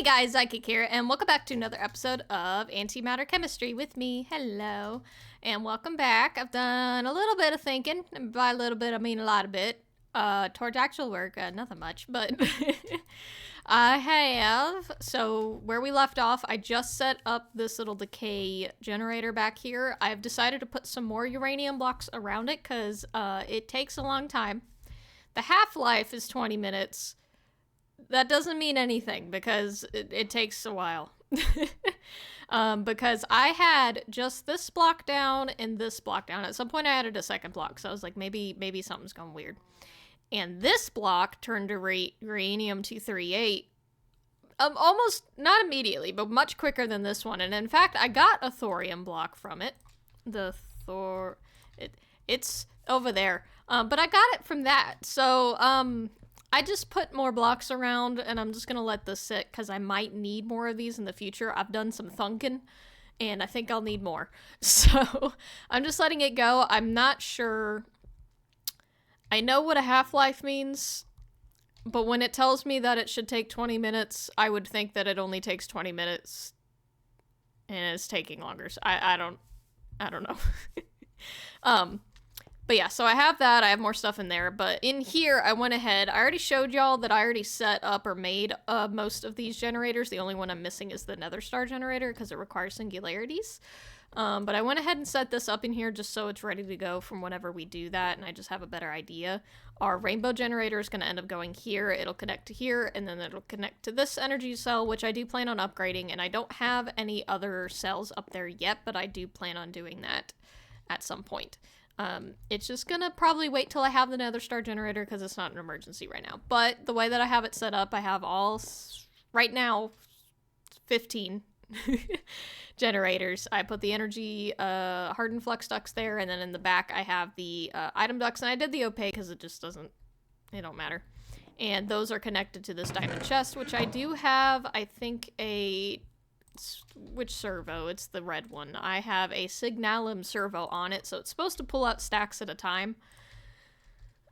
Hey guys, Psychic here, and welcome back to another episode of Antimatter Chemistry with me. Hello, and welcome back. I've done a little bit of thinking, and by a little bit I mean a lot of bit, towards actual work, nothing much, but I have, so where we left off, I just set up this little decay generator back here. I've decided to put some more uranium blocks around it, because it takes a long time. The half-life is 20 minutes. That doesn't mean anything because it takes a while. Because I had just this block down and this block down. At some point I added a second block, so I was like, maybe something's going weird. And this block turned to uranium-238 almost, not immediately, but much quicker than this one. And in fact, I got a thorium block from it. It's over there. But I got it from that. So, I just put more blocks around, and I'm just gonna let this sit, because I might need more of these in the future. I've done some thunking, and I think I'll need more. So, I'm just letting it go. I'm not sure. I know what a half-life means, but when it tells me that it should take 20 minutes, I would think that it only takes 20 minutes, and it's taking longer. So I don't know. But yeah, so I have that. I have more stuff in there. But in here, I went ahead. I already showed y'all that I already set up or made most of these generators. The only one I'm missing is the Nether Star generator because it requires singularities. But I went ahead and set this up in here just so it's ready to go from whenever we do that, and I just have a better idea. Our rainbow generator is going to end up going here. It'll connect to here, and then it'll connect to this energy cell, which I do plan on upgrading. And I don't have any other cells up there yet, but I do plan on doing that at some point. It's just gonna probably wait till I have the Nether Star generator because it's not an emergency right now. But the way that I have it set up, I have right now, 15 generators. I put the energy hardened flux ducts there, and then in the back I have the item ducts, and I did the opaque because it don't matter. And those are connected to this diamond chest, which I do have, I think, which servo? It's the red one. I have a Signalum servo on it, so it's supposed to pull out stacks at a time.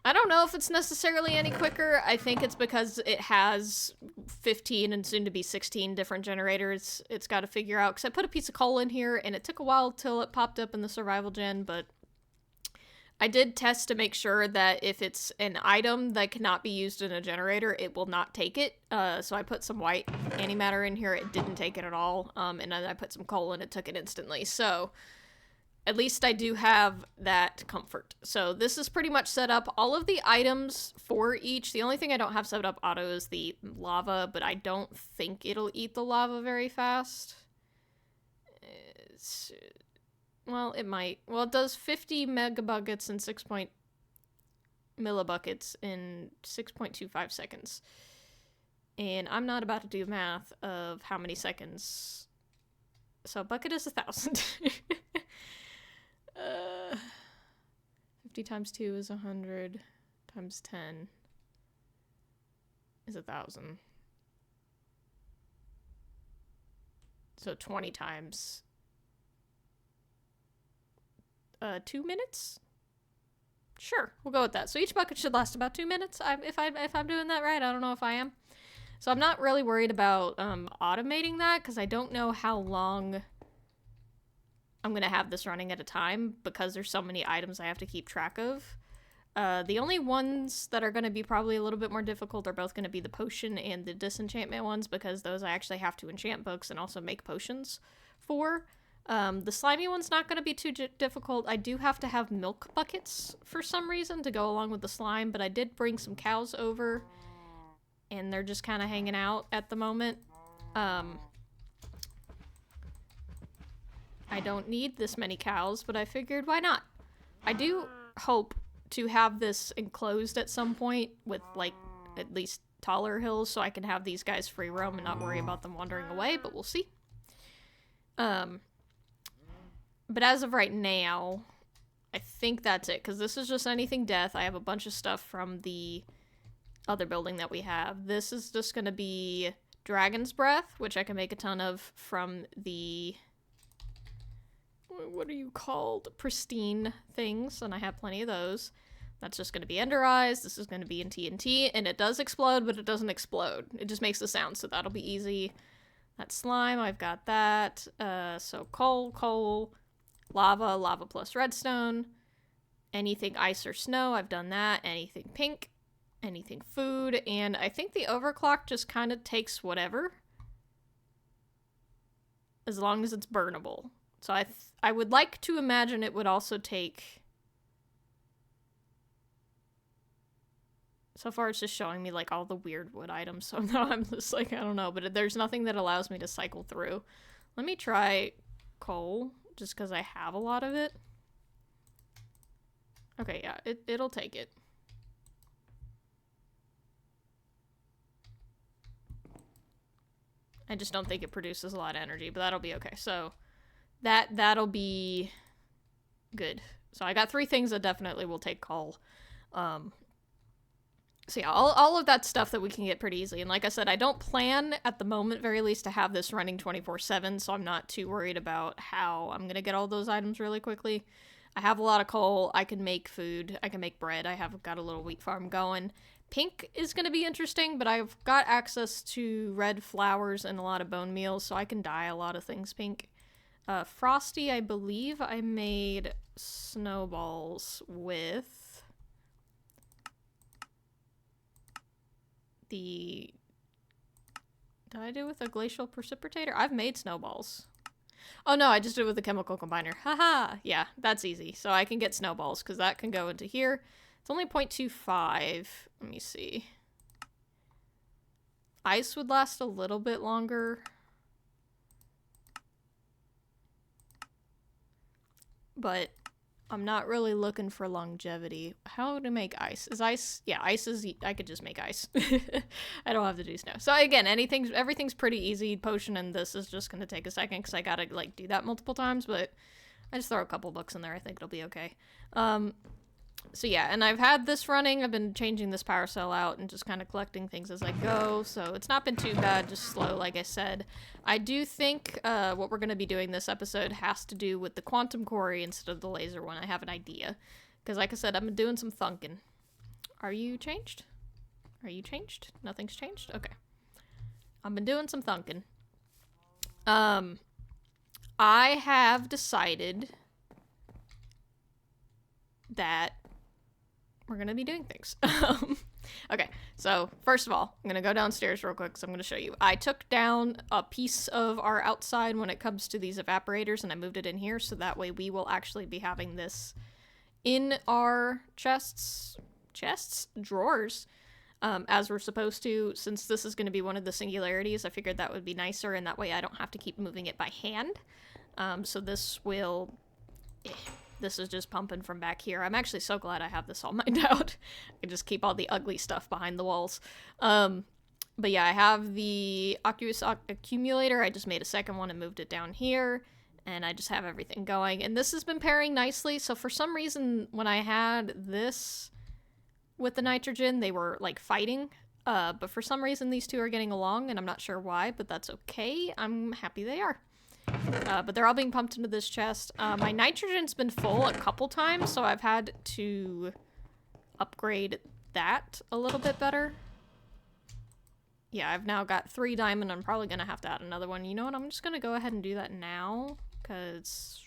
I don't know if it's necessarily any quicker. I think it's because it has 15 and soon to be 16 different generators it's got to figure out. Because I put a piece of coal in here, and it took a while till it popped up in the survival gen, but I did test to make sure that if it's an item that cannot be used in a generator, it will not take it. So I put some white antimatter in here. It didn't take it at all. And then I put some coal and it took it instantly. So at least I do have that comfort. So this is pretty much set up. All of the items for each. The only thing I don't have set up auto is the lava, but I don't think it'll eat the lava very fast. Well, it might. Well, it does 50 megabuckets and 6 millibuckets in 6.25 seconds. And I'm not about to do math of how many seconds. So a bucket is 1,000. 50 times 2 is 100. Times 10 is 1,000. So 20 times 2 minutes? Sure, we'll go with that. So each bucket should last about 2 minutes. If I'm doing that right, I don't know if I am. So I'm not really worried about automating that because I don't know how long I'm gonna have this running at a time because there's so many items I have to keep track of. The only ones that are gonna be probably a little bit more difficult are both gonna be the potion and the disenchantment ones because those I actually have to enchant books and also make potions for. The slimy one's not going to be too difficult. I do have to have milk buckets for some reason to go along with the slime, but I did bring some cows over, and they're just kind of hanging out at the moment. I don't need this many cows, but I figured why not? I do hope to have this enclosed at some point with, like, at least taller hills so I can have these guys free roam and not worry about them wandering away, but we'll see. But as of right now, I think that's it, because this is just anything death. I have a bunch of stuff from the other building that we have. This is just going to be Dragon's Breath, which I can make a ton of from the... what are you called? Pristine things, and I have plenty of those. That's just going to be enderized. This is going to be in TNT, and it does explode, but it doesn't explode. It just makes the sound, so that'll be easy. That slime, I've got that. So coal, lava plus redstone. Anything ice or snow, I've done that. Anything pink, anything food, and I think the overclock just kind of takes whatever. As long as it's burnable. So I would like to imagine it would also take... So far it's just showing me like all the weird wood items, so now I'm just like, I don't know, but there's nothing that allows me to cycle through. Let me try coal, just because I have a lot of it. Okay, yeah, it'll take it. I just don't think it produces a lot of energy, but that'll be okay. So that'll be good. So I got 3 things that definitely will take coal. So yeah, all of that stuff that we can get pretty easily. And like I said, I don't plan, at the moment very least, to have this running 24/7, so I'm not too worried about how I'm going to get all those items really quickly. I have a lot of coal. I can make food. I can make bread. I have got a little wheat farm going. Pink is going to be interesting, but I've got access to red flowers and a lot of bone meal, so I can dye a lot of things pink. Frosty, I believe I made snowballs with... Did I do it with a glacial precipitator? I've made snowballs. Oh no, I just did it with a chemical combiner. Haha! Yeah, that's easy. So I can get snowballs, because that can go into here. It's only 0.25. Let me see. Ice would last a little bit longer. But I'm not really looking for longevity. How to make ice? Is ice... Yeah, ice is... I could just make ice. I don't have to do snow. So again, everything's pretty easy. Potion and this is just going to take a second because I gotta, like, do that multiple times, but I just throw a couple books in there. I think it'll be okay. So yeah, and I've had this running. I've been changing this power cell out and just kind of collecting things as I go, so it's not been too bad, just slow, like I said. I do think what we're going to be doing this episode has to do with the quantum quarry instead of the laser one. I have an idea. Because like I said, I've been doing some thunking. Are you changed? Are you changed? Nothing's changed? Okay. I've been doing some thunking. I have decided that we're gonna be doing things. Okay, so first of all, I'm gonna go downstairs real quick because I'm gonna show you. I took down a piece of our outside when it comes to these evaporators and I moved it in here, so that way we will actually be having this in our drawers, as we're supposed to. Since this is gonna be one of the singularities, I figured that would be nicer, and that way I don't have to keep moving it by hand. So this will... This is just pumping from back here. I'm actually so glad I have this all mined out. I can just keep all the ugly stuff behind the walls. But yeah, I have the aqueous accumulator. I just made a second one and moved it down here. And I just have everything going. And this has been pairing nicely. So for some reason, when I had this with the nitrogen, they were like fighting. But for some reason, these two are getting along. And I'm not sure why, but that's okay. I'm happy they are. But they're all being pumped into this chest. My nitrogen's been full a couple times, so I've had to upgrade that a little bit better. Yeah, I've now got 3 diamond. I'm probably going to have to add another one. You know what? I'm just going to go ahead and do that now, because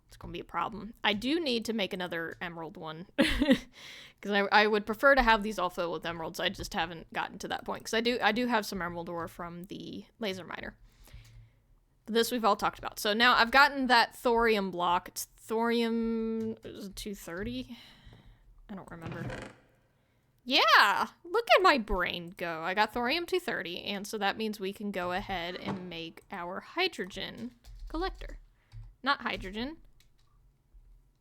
it's going to be a problem. I do need to make another emerald one, because I would prefer to have these all filled with emeralds. I just haven't gotten to that point, because I do have some emerald ore from the laser miner. This we've all talked about. So now I've gotten that thorium block. It's thorium... Is it 230? I don't remember. Yeah! Look at my brain go. I got thorium 230, and so that means we can go ahead and make our hydrogen collector. Not hydrogen.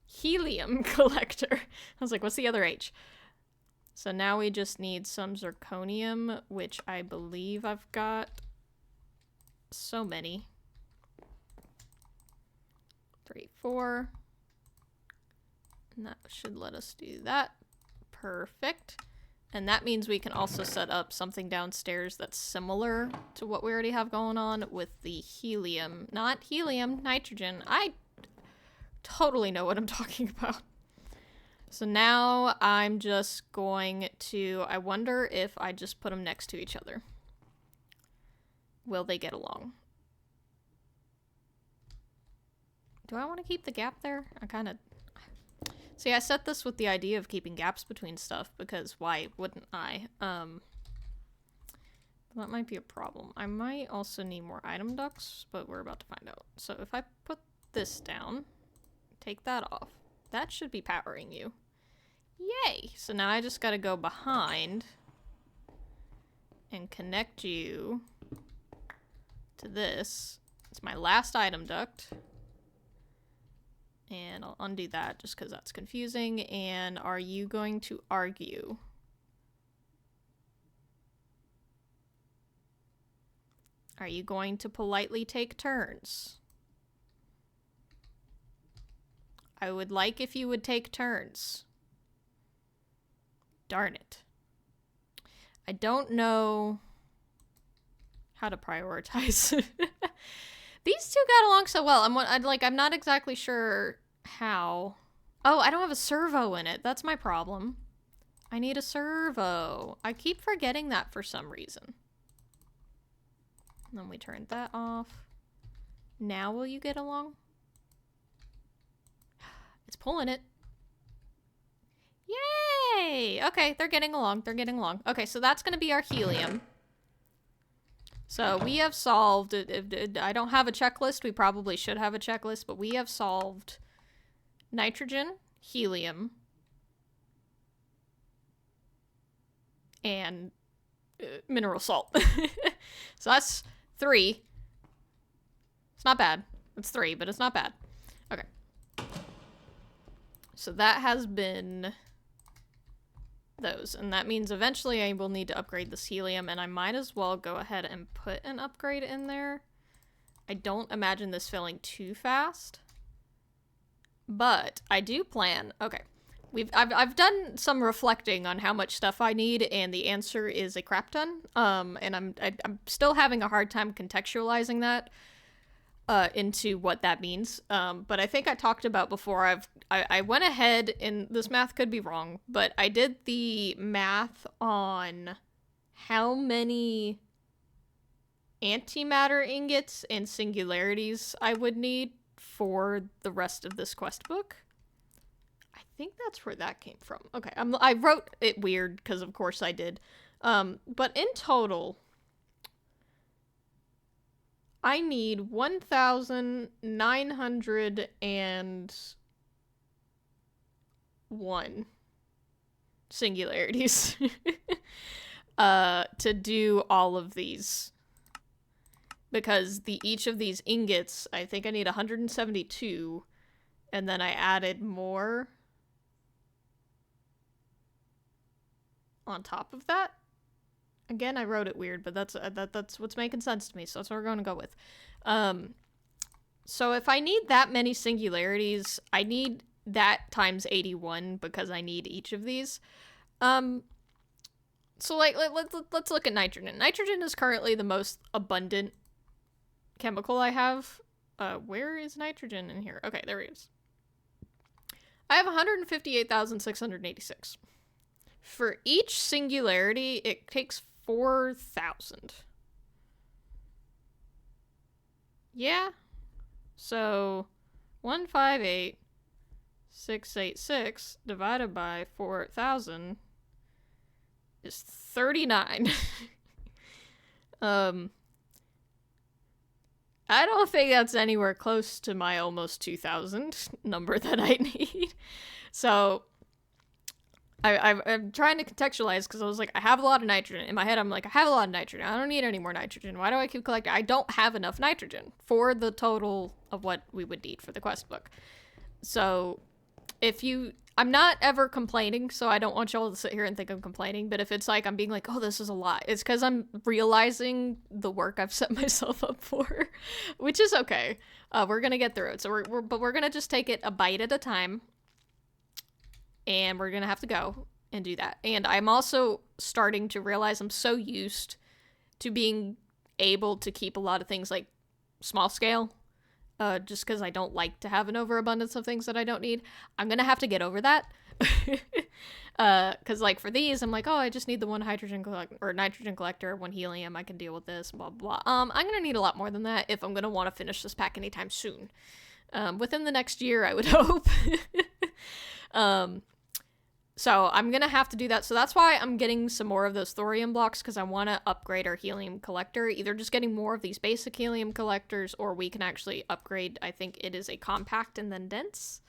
Helium collector. I was like, what's the other H? So now we just need some zirconium, which I believe I've got so many. 3, 4. And that should let us do that. Perfect. And that means we can also set up something downstairs that's similar to what we already have going on with the helium. Not helium, nitrogen. I totally know what I'm talking about. So now I'm just going to, I wonder if I just put them next to each other. Will they get along? Do I want to keep the gap there? I kind of... See, I set this with the idea of keeping gaps between stuff, because why wouldn't I? That might be a problem. I might also need more item ducts, but we're about to find out. So if I put this down, take that off, that should be powering you. Yay! So now I just gotta go behind and connect you to this. It's my last item duct. And I'll undo that just because that's confusing. And are you going to argue? Are you going to politely take turns? I would like if you would take turns. Darn it. I don't know how to prioritize. These two got along so well. I'm not exactly sure how. Oh, I don't have a servo in it. That's my problem. I need a servo. I keep forgetting that for some reason. And then we turned that off. Now will you get along? It's pulling it. Yay! Okay, they're getting along. They're getting along. Okay, so that's going to be our helium. So we have solved... I don't have a checklist. We probably should have a checklist, but we have solved nitrogen, helium, and mineral salt. So that's 3. It's not bad. It's 3, but it's not bad. Okay. So that has been those, and that means eventually I will need to upgrade this helium, and I might as well go ahead and put an upgrade in there. I don't imagine this filling too fast, but I do plan... Okay. I've done some reflecting on how much stuff I need, and the answer is a crap ton. And I'm still having a hard time contextualizing that into what that means. But I think I talked about before. I went ahead, and this math could be wrong, but I did the math on how many antimatter ingots and singularities I would need for the rest of this quest book. I think that's where that came from. Okay, I wrote it weird because of course I did. But in total, I need 1,901 singularities to do all of these. Because each of these ingots, I think I need 172, and then I added more on top of that. Again, I wrote it weird, but that's what's making sense to me, so that's what we're going to go with. So if I need that many singularities, I need that times 81 because I need each of these. So like let's look at nitrogen. Nitrogen is currently the most abundant chemical I have. Where is nitrogen in here? Okay, there he is. I have 158,686. For each singularity, it takes 4,000. Yeah. So 158,686 divided by 4,000 is 39. I don't think that's anywhere close to my almost 2,000 number that I need. So I'm trying to contextualize because I was like, I have a lot of nitrogen. In my head, I'm like, I have a lot of nitrogen. I don't need any more nitrogen. Why do I keep collecting? I don't have enough nitrogen for the total of what we would need for the quest book. So I'm not ever complaining, so I don't want y'all to sit here and think I'm complaining, but if it's like I'm being like, oh, this is a lot, it's because I'm realizing the work I've set myself up for, which is okay. We're gonna get through it. So we're gonna just take it a bite at a time. And we're going to have to go and do that. And I'm also starting to realize I'm so used to being able to keep a lot of things like small scale, just because I don't like to have an overabundance of things that I don't need. I'm going to have to get over that. Because like for these, I'm like, oh, I just need the one nitrogen collector, one helium. I can deal with this, blah blah. I'm gonna need a lot more than that if I'm gonna want to finish this pack anytime soon. Within the next year, I would hope. So I'm gonna have to do that. So that's why I'm getting some more of those thorium blocks, because I want to upgrade our helium collector. Either just getting more of these basic helium collectors, or we can actually upgrade. I think it is a compact and then dense.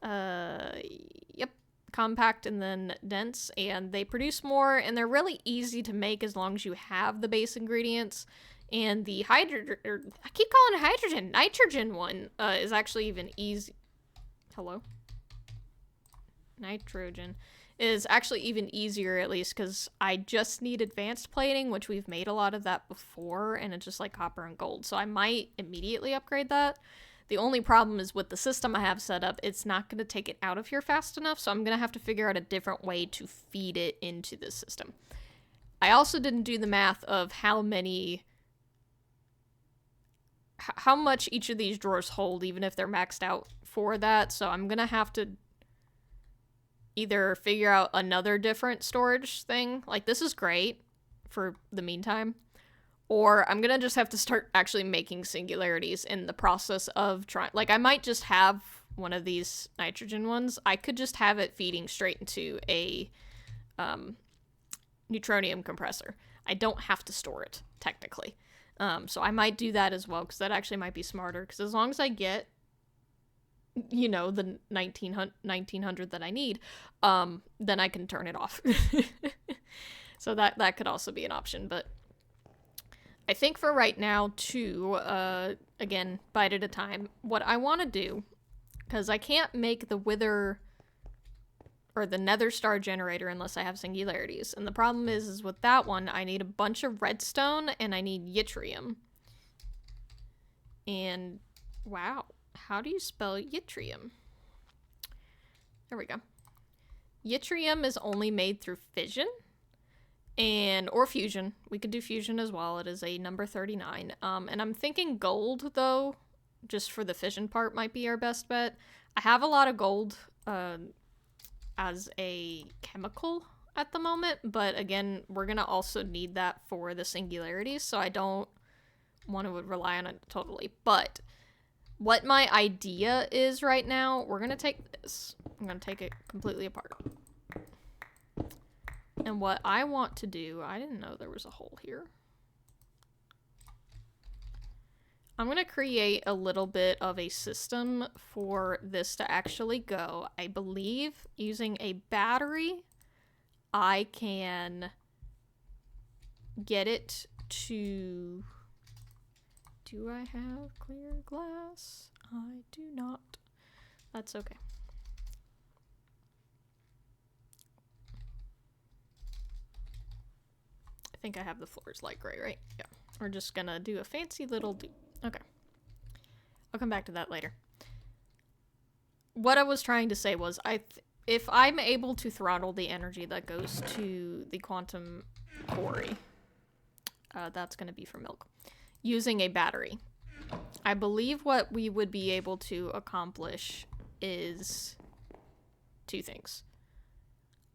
Yep. Compact and then dense, and they produce more, and they're really easy to make as long as you have the base ingredients. And the nitrogen one is actually even easy. Hello? Nitrogen is actually even easier, at least, because I just need advanced plating, which we've made a lot of that before, and it's just like copper and gold, so I might immediately upgrade that. The only problem is with the system I have set up, it's not going to take it out of here fast enough, so I'm going to have to figure out a different way to feed it into this system. I also didn't do the math of how much each of these drawers hold, even if they're maxed out for that, so I'm going to have to either figure out another different storage thing. Like, this is great for the meantime. Or I'm gonna just have to start actually making singularities in the process of trying. Like, I might just have one of these nitrogen ones. I could just have it feeding straight into a neutronium compressor. I don't have to store it, technically. So I might do that as well, because that actually might be smarter. Because as long as I get, you know, the 1900 that I need, then I can turn it off. So that could also be an option, but I think for right now, too, again, bite at a time, what I want to do, because I can't make the wither or the nether star generator unless I have singularities. And the problem is with that one, I need a bunch of redstone and I need yttrium. And, wow, how do you spell yttrium? There we go. Yttrium is only made through fission. Or fusion. We could do fusion as well. It is a number 39. And I'm thinking gold, though, just for the fission part might be our best bet. I have a lot of gold as a chemical at the moment, but again, we're going to also need that for the singularities, so I don't want to rely on it totally. But what my idea is right now, we're going to take this. I'm going to take it completely apart. And what I want to do, I didn't know there was a hole here. I'm going to create a little bit of a system for this to actually go. I believe using a battery, I can get it to... Do I have clear glass? I do not. That's okay. I think I have the floors light gray, right? Yeah. We're just gonna do a fancy little okay. I'll come back to that later. What I was trying to say was, if I'm able to throttle the energy that goes to the quantum quarry, that's gonna be for milk, using a battery. I believe what we would be able to accomplish is two things.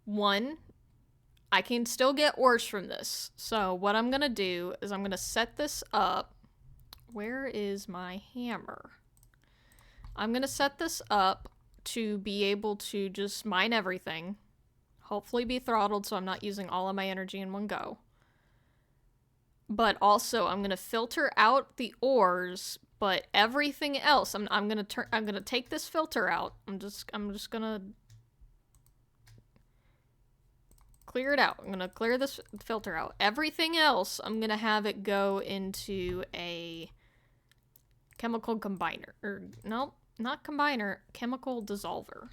One, I can still get ores from this. So what I'm going to do is I'm going to set this up. Where is my hammer? I'm going to set this up to be able to just mine everything. Hopefully be throttled so I'm not using all of my energy in one go. But also I'm going to filter out the ores, but everything else I'm going to take this filter out. I'm just going to clear it out. I'm going to clear this filter out. Everything else, I'm going to have it go into a chemical combiner. Or, no, not combiner, chemical dissolver.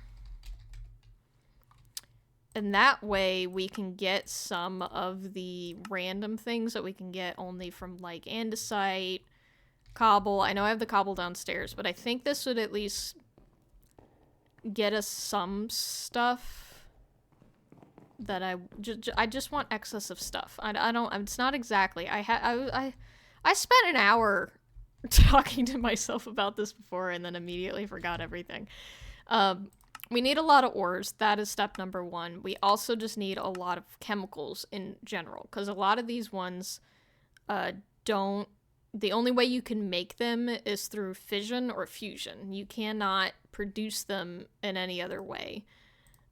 And that way we can get some of the random things that we can get only from, like, andesite, cobble. I know I have the cobble downstairs, but I think this would at least get us some stuff that I just want excess of stuff. I don't, it's not exactly, I spent an hour talking to myself about this before and then immediately forgot everything. we need a lot of ores. That is step number one. We also just need a lot of chemicals in general, because a lot of these ones don't... The only way you can make them is through fission or fusion. You cannot produce them in any other way.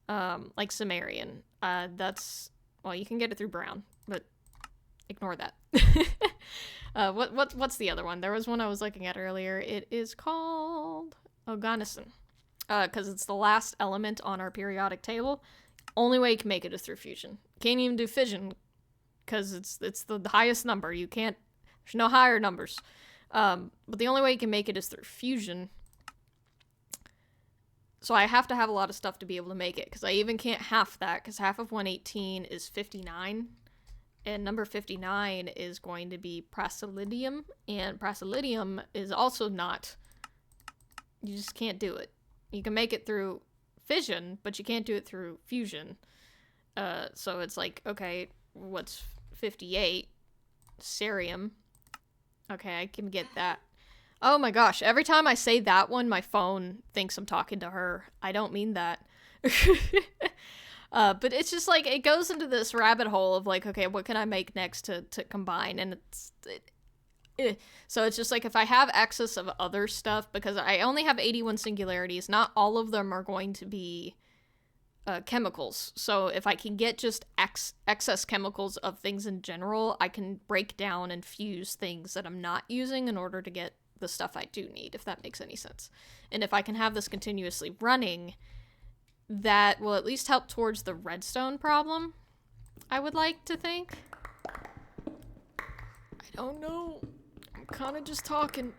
Like Sumerian. That's... Well, you can get it through brown, but ignore that. What's the other one? There was one I was looking at earlier. It is called Oganesson. Because it's the last element on our periodic table. Only way you can make it is through fusion. Can't even do fission, because it's the highest number. You can't... There's no higher numbers. But the only way you can make it is through fusion. So I have to have a lot of stuff to be able to make it, because I even can't half that, because half of 118 is 59. And number 59 is going to be praseodymium, and praseodymium is also not... You just can't do it. You can make it through fission, but you can't do it through fusion. So it's like, okay, what's 58? Cerium. Okay, I can get that. Oh my gosh, every time I say that one, my phone thinks I'm talking to her. I don't mean that. But it's just like, it goes into this rabbit hole of like, okay, what can I make next to combine? And so it's just like, if I have excess of other stuff, because I only have 81 singularities, not all of them are going to be chemicals. So if I can get just excess chemicals of things in general, I can break down and fuse things that I'm not using in order to get the stuff I do need, if that makes any sense. And if I can have this continuously running, that will at least help towards the redstone problem, I would like to think. I don't know. I'm kind of just talking.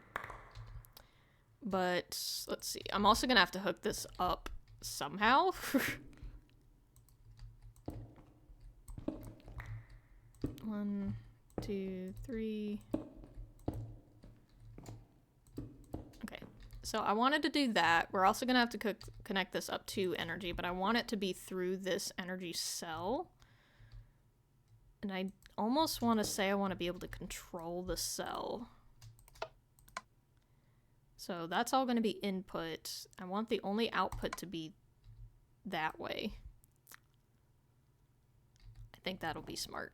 But let's see. I'm also going to have to hook this up somehow. 1, 2, 3. Okay. So I wanted to do that. We're also going to have to connect this up to energy, but I want it to be through this energy cell. And I almost want to say I want to be able to control the cell. So that's all going to be input. I want the only output to be that way. I think that'll be smart.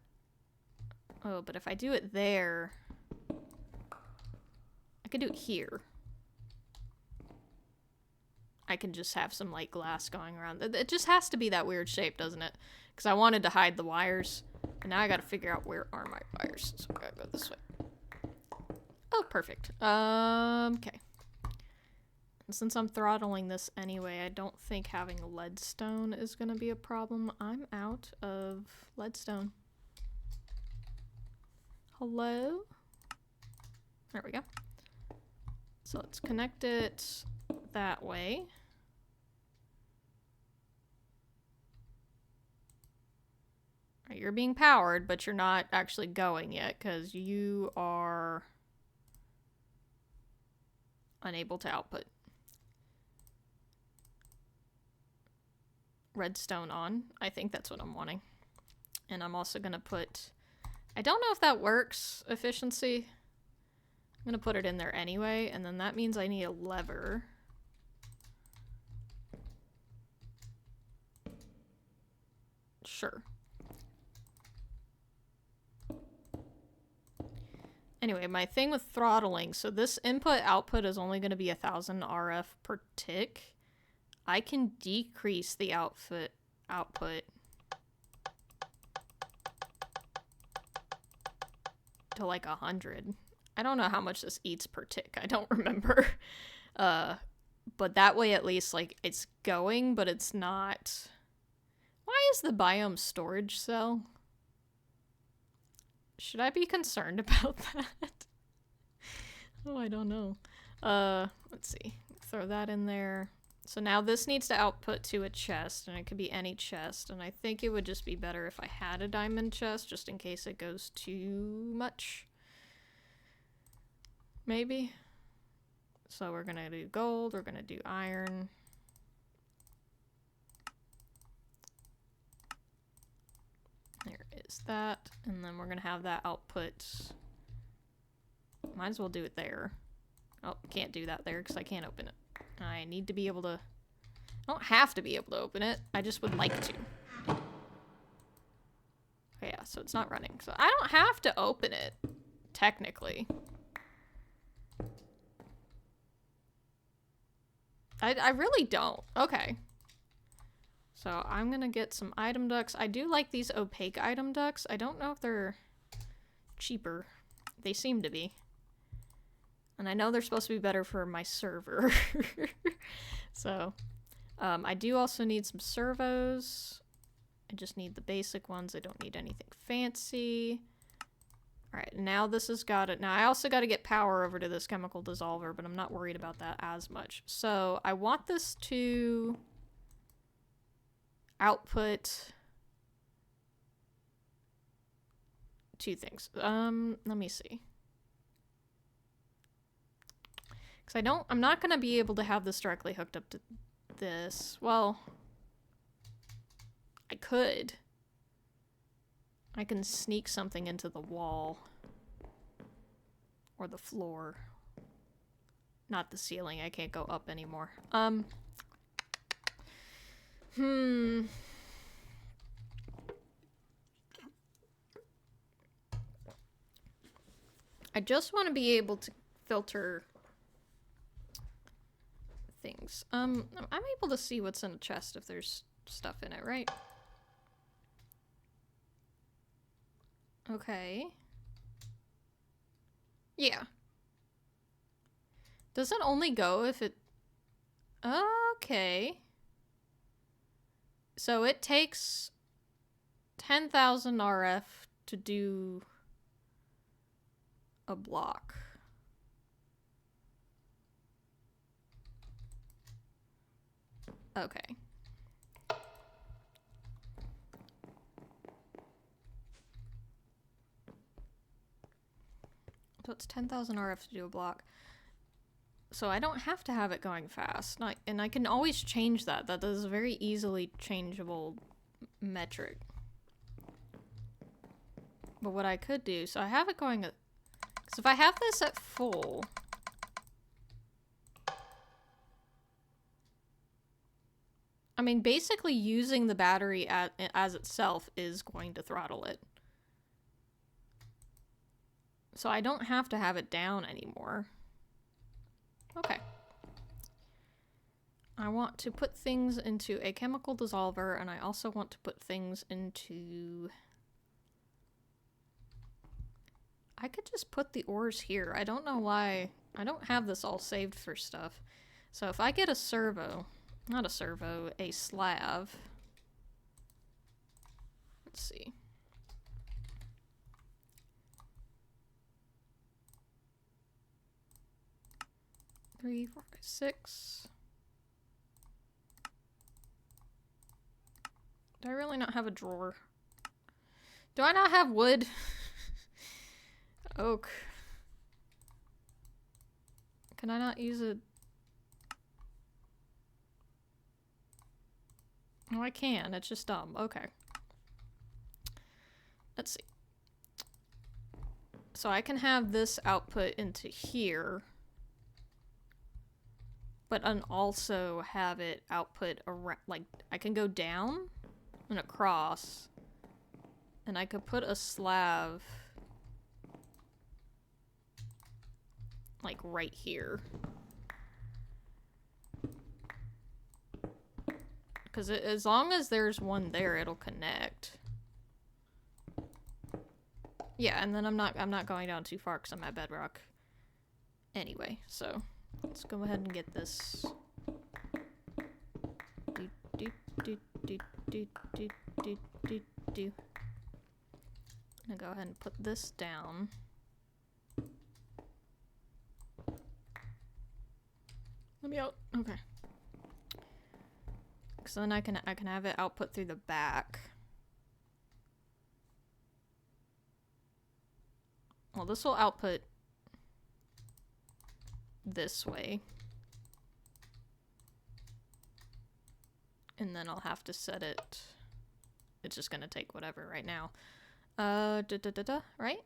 Oh, but if I do it there, I could do it here. I can just have some light glass going around. It just has to be that weird shape, doesn't it? Because I wanted to hide the wires. And now I gotta figure out where are my wires. So I gotta go this way. Oh, perfect. Okay. And since I'm throttling this anyway, I don't think having leadstone is gonna be a problem. I'm out of leadstone. Hello? There we go. So let's connect it that way. Right, you're being powered, but you're not actually going yet because you are unable to output. Redstone on. I think that's what I'm wanting. And I'm also going to put... I don't know if that works, efficiency. I'm going to put it in there anyway, and then that means I need a lever. Sure. Anyway, my thing with throttling, so this input-output is only going to be 1000 RF per tick. I can decrease the output to like 100. I don't know how much this eats per tick. I don't remember. But that way at least like it's going, but it's not... Why is the biome storage cell? Should I be concerned about that? Oh, I don't know. Let's see. Throw that in there. So now this needs to output to a chest, and it could be any chest, and I think it would just be better if I had a diamond chest, just in case it goes too much. Maybe. So we're gonna do gold, we're gonna do iron. There is that, and then we're gonna have that output. Might as well do it there. Oh, can't do that there because I can't open it. I need to be able to... I don't have to be able to open it. I just would like to. Okay, yeah, so it's not running. So I don't have to open it, technically. I really don't. Okay. So I'm gonna get some item ducks. I do like these opaque item ducks. I don't know if they're cheaper. They seem to be. And I know they're supposed to be better for my server. So, I do also need some servos. I just need the basic ones. I don't need anything fancy. Alright, now this has got it. Now I also got to get power over to this chemical dissolver, but I'm not worried about that as much. So I want this to output two things. Let me see. Because I'm not going to be able to have this directly hooked up to this. Well, I could. I can sneak something into the wall. Or the floor. Not the ceiling. I can't go up anymore. I just want to be able to filter things. I'm able to see what's in a chest if there's stuff in it, right? Okay. Yeah. Does it only go if it... Okay. So it takes 10,000 RF to do a block. Okay. So it's 10,000 RF to do a block. So I don't have to have it going fast. And I can always change that. That is a very easily changeable metric. But what I could do, so I have it going at... So if I have this at full... I mean, basically using the battery as itself is going to throttle it. So I don't have to have it down anymore. Okay. I want to put things into a chemical dissolver, and I also want to put things into... I could just put the ores here. I don't know why. I don't have this all saved for stuff. So if I get a servo... Not a servo, a slab. Let's see. 3, 4, 5, 6. Do I really not have a drawer? Do I not have wood? Oak. Can I not use it? Oh, I can. It's just dumb. Okay. Let's see. So I can have this output into here, but also have it output around, like, I can go down and across, and I could put a slab, like, right here. Because as long as there's one there, it'll connect. Yeah, and then I'm not going down too far because I'm at bedrock anyway. So let's go ahead and get this. I'm gonna go ahead and put this down. Let me out. Okay. So then I can have it output through the back. Well, this will output this way. And then I'll have to set it. It's just gonna take whatever right now. Right?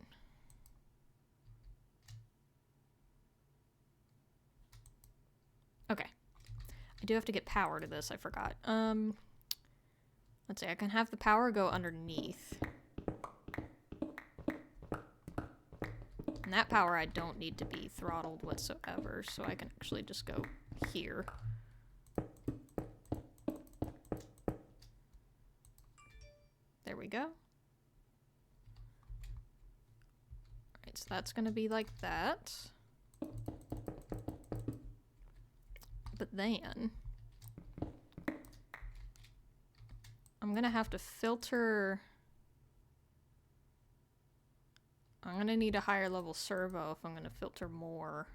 Okay. I do have to get power to this, I forgot. Let's see, I can have the power go underneath. And that power I don't need to be throttled whatsoever, so I can actually just go here. There we go. Alright, so that's gonna be like that. But then I'm gonna have to filter. I'm gonna need a higher level servo if I'm gonna filter more.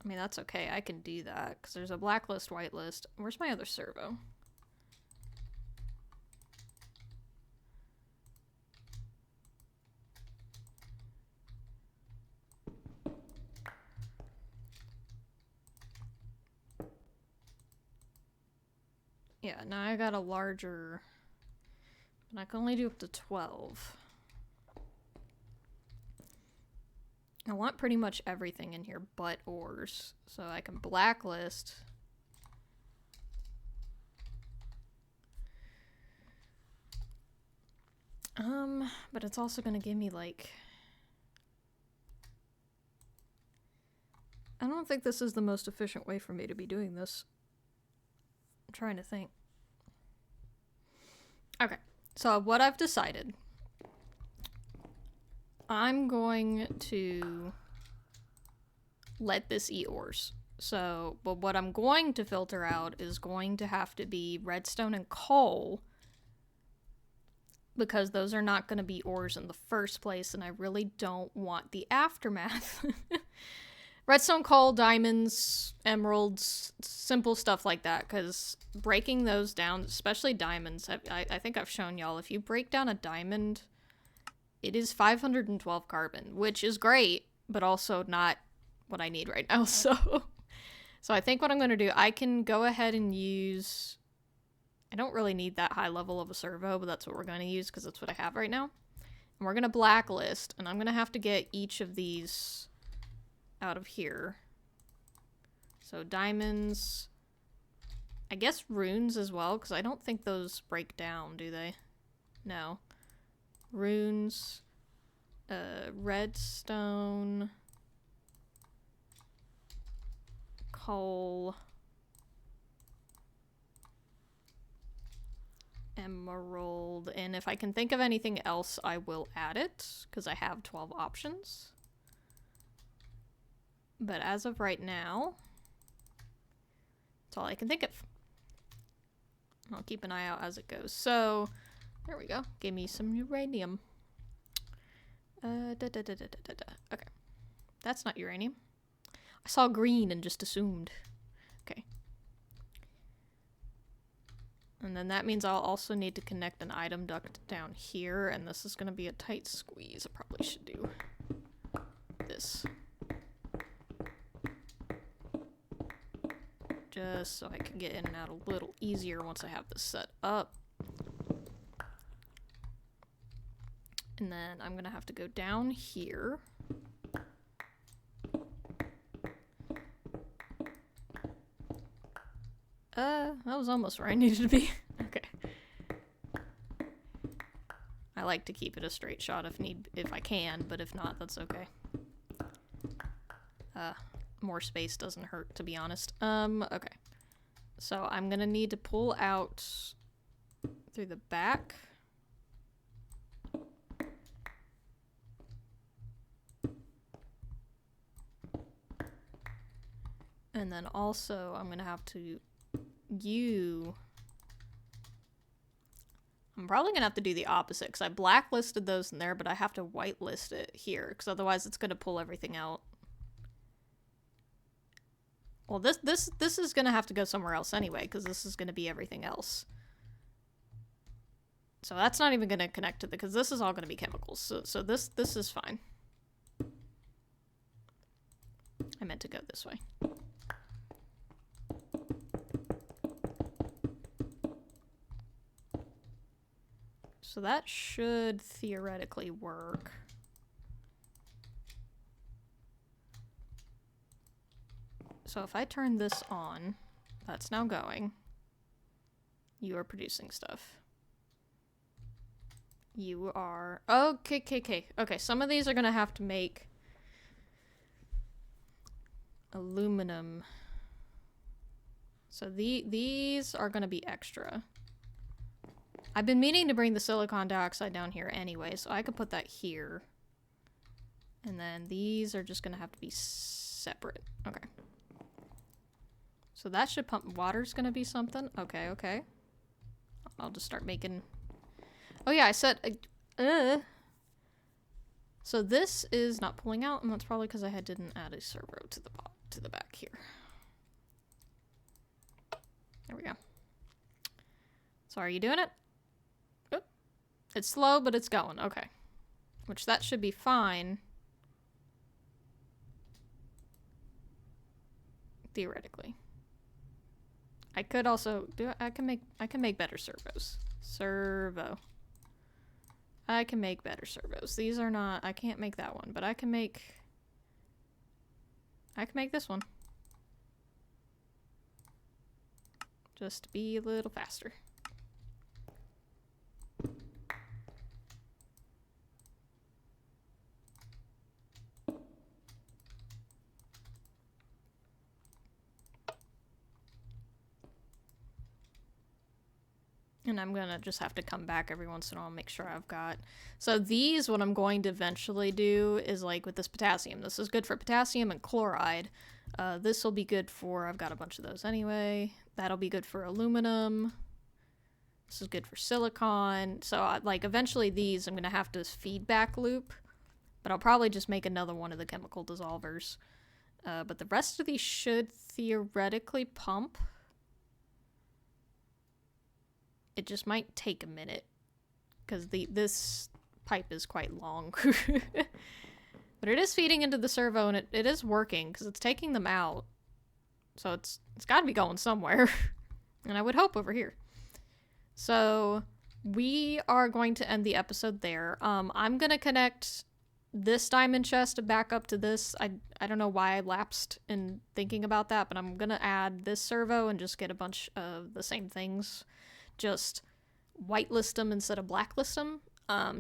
I mean, that's okay. I can do that because there's a blacklist, whitelist. Where's my other servo? Yeah, now I got a larger, but I can only do up to 12. I want pretty much everything in here but ores, so I can blacklist. But it's also gonna give me like, I don't think this is the most efficient way for me to be doing this. I'm trying to think. Okay, so what I've decided, I'm going to let this eat ores. So, but what I'm going to filter out is going to have to be redstone and coal, because those are not going to be ores in the first place, and I really don't want the aftermath. Redstone, coal, diamonds, emeralds, simple stuff like that, because breaking those down, especially diamonds, I think I've shown y'all, if you break down a diamond, it is 512 carbon, which is great, but also not what I need right now, so I think what I'm going to do, I can go ahead and use, I don't really need that high level of a servo, but that's what we're going to use because that's what I have right now. And we're going to blacklist, and I'm going to have to get each of these out of here. So diamonds, I guess runes as well, because I don't think those break down, do they? No. Runes, redstone, coal, emerald, and if I can think of anything else, I will add it, because I have 12 options. But as of right now, that's all I can think of. I'll keep an eye out as it goes. So, there we go. Give me some uranium. Okay. That's not uranium. I saw green and just assumed. Okay. And then that means I'll also need to connect an item duct down here, and this is going to be a tight squeeze. I probably should do this. Just so I can get in and out a little easier once I have this set up. And then I'm gonna have to go down here. That was almost where I needed to be. Okay. I like to keep it a straight shot if I can, but if not, that's okay. More space doesn't hurt, to be honest. Okay. So I'm gonna need to pull out through the back. And then also I'm gonna have to I'm probably gonna have to do the opposite, because I blacklisted those in there, but I have to whitelist it here, because otherwise it's gonna pull everything out. Well, this is gonna have to go somewhere else anyway, because this is gonna be everything else. So that's not even gonna connect to because this is all gonna be chemicals. So this is fine. I meant to go this way. So that should theoretically work. So if I turn this on, that's now going. You are producing stuff. You are... Okay, some of these are gonna have to make aluminum. So these are gonna be extra. I've been meaning to bring the silicon dioxide down here anyway, so I could put that here. And then these are just gonna have to be separate. Okay. So that should pump... Water's gonna be something. Okay, okay. I'll just start making... Oh yeah, I said... So this is not pulling out, and that's probably because I didn't add a servo to the back here. There we go. So are you doing it? Oop. It's slow, but it's going. Okay. Which that should be fine. Theoretically. I could also do... I can make better servos. Servo. I can make better servos. These are not... I can't make that one, but I can make this one. Just to be a little faster. And I'm gonna just have to come back every once in a while and make sure I've got... So these, what I'm going to eventually do is like with this potassium. This is good for potassium and chloride. This will be good for... I've got a bunch of those anyway. That'll be good for aluminum. This is good for silicon. So like eventually these I'm gonna have to feedback loop. But I'll probably just make another one of the chemical dissolvers. But the rest of these should theoretically pump. It just might take a minute because this pipe is quite long. But it is feeding into the servo and it is working because it's taking them out. So it's got to be going somewhere. And I would hope over here. So we are going to end the episode there. I'm going to connect this diamond chest back up to this. I don't know why I lapsed in thinking about that, but I'm going to add this servo and just get a bunch of the same things. Just whitelist them instead of blacklist them,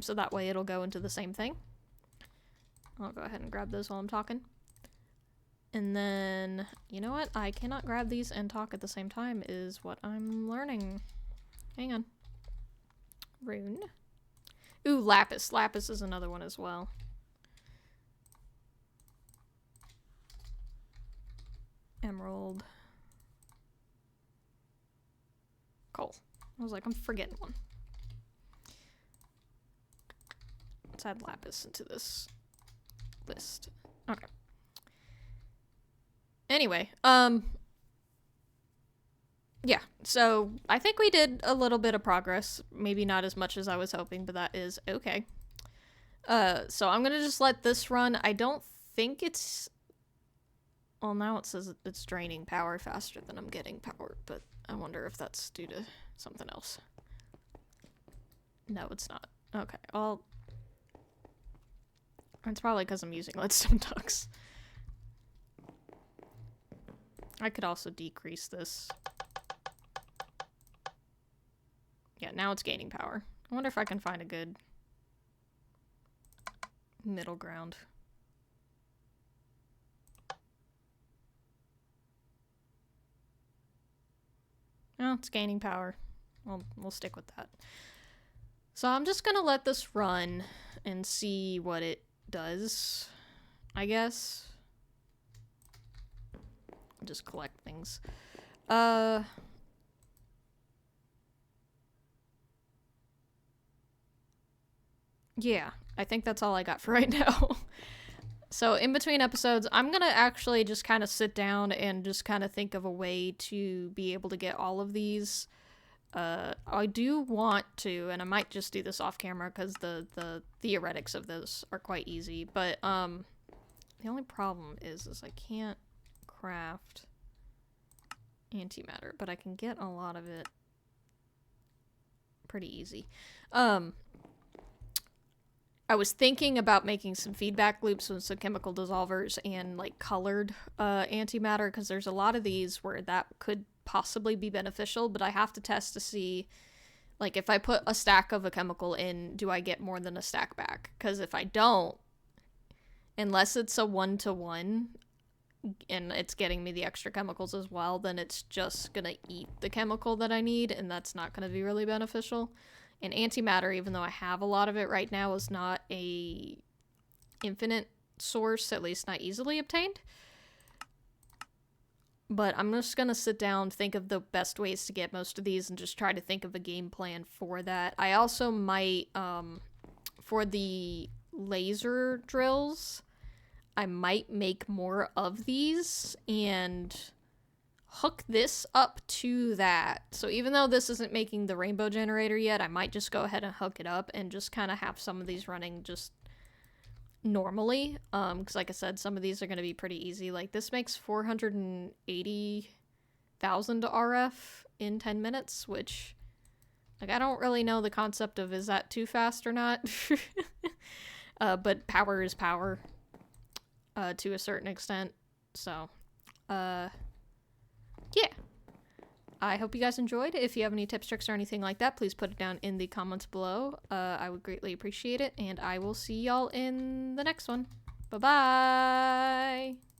so that way it'll go into the same thing. I'll go ahead and grab those while I'm talking. And then, you know what? I cannot grab these and talk at the same time is what I'm learning. Hang on. Rune. Ooh, lapis. Lapis is another one as well. Emerald. Coal. I was like, I'm forgetting one. Let's add lapis into this list. Okay. Anyway, yeah, so I think we did a little bit of progress. Maybe not as much as I was hoping, but that is okay. So I'm gonna just let this run. I don't think it's... Well, now it says it's draining power faster than I'm getting power, but I wonder if that's due to something else. No, it's not. Okay, well... It's probably because I'm using leadstone ducts. I could also decrease this. Yeah, now it's gaining power. I wonder if I can find a good middle ground. Oh, it's gaining power. We'll stick with that. So I'm just gonna let this run and see what it does, I guess. Just collect things. Yeah, I think that's all I got for right now. So in between episodes, I'm gonna actually just kind of sit down and just kind of think of a way to be able to get all of these. I do want to, and I might just do this off camera because the theoretics of this are quite easy, but the only problem is I can't craft antimatter, but I can get a lot of it pretty easy. I was thinking about making some feedback loops with some chemical dissolvers and like colored antimatter, because there's a lot of these where that could possibly be beneficial, but I have to test to see, like, if I put a stack of a chemical in, do I get more than a stack back? Because if I don't, unless it's a 1-to-1 and it's getting me the extra chemicals as well, then it's just gonna eat the chemical that I need, and that's not gonna be really beneficial. And antimatter, even though I have a lot of it right now, is not a infinite source, at least not easily obtained. But I'm just gonna sit down, think of the best ways to get most of these, and just try to think of a game plan for that. I also might, for the laser drills, I might make more of these and hook this up to that. So even though this isn't making the rainbow generator yet, I might just go ahead and hook it up and just kind of have some of these running just normally. Because like I said, some of these are going to be pretty easy. Like this makes 480,000 RF in 10 minutes, which, like, I don't really know the concept of is that too fast or not. But power is power to a certain extent. So, yeah. I hope you guys enjoyed. If you have any tips, tricks, or anything like that, please put it down in the comments below. I would greatly appreciate it, and I will see y'all in the next one. Bye-bye!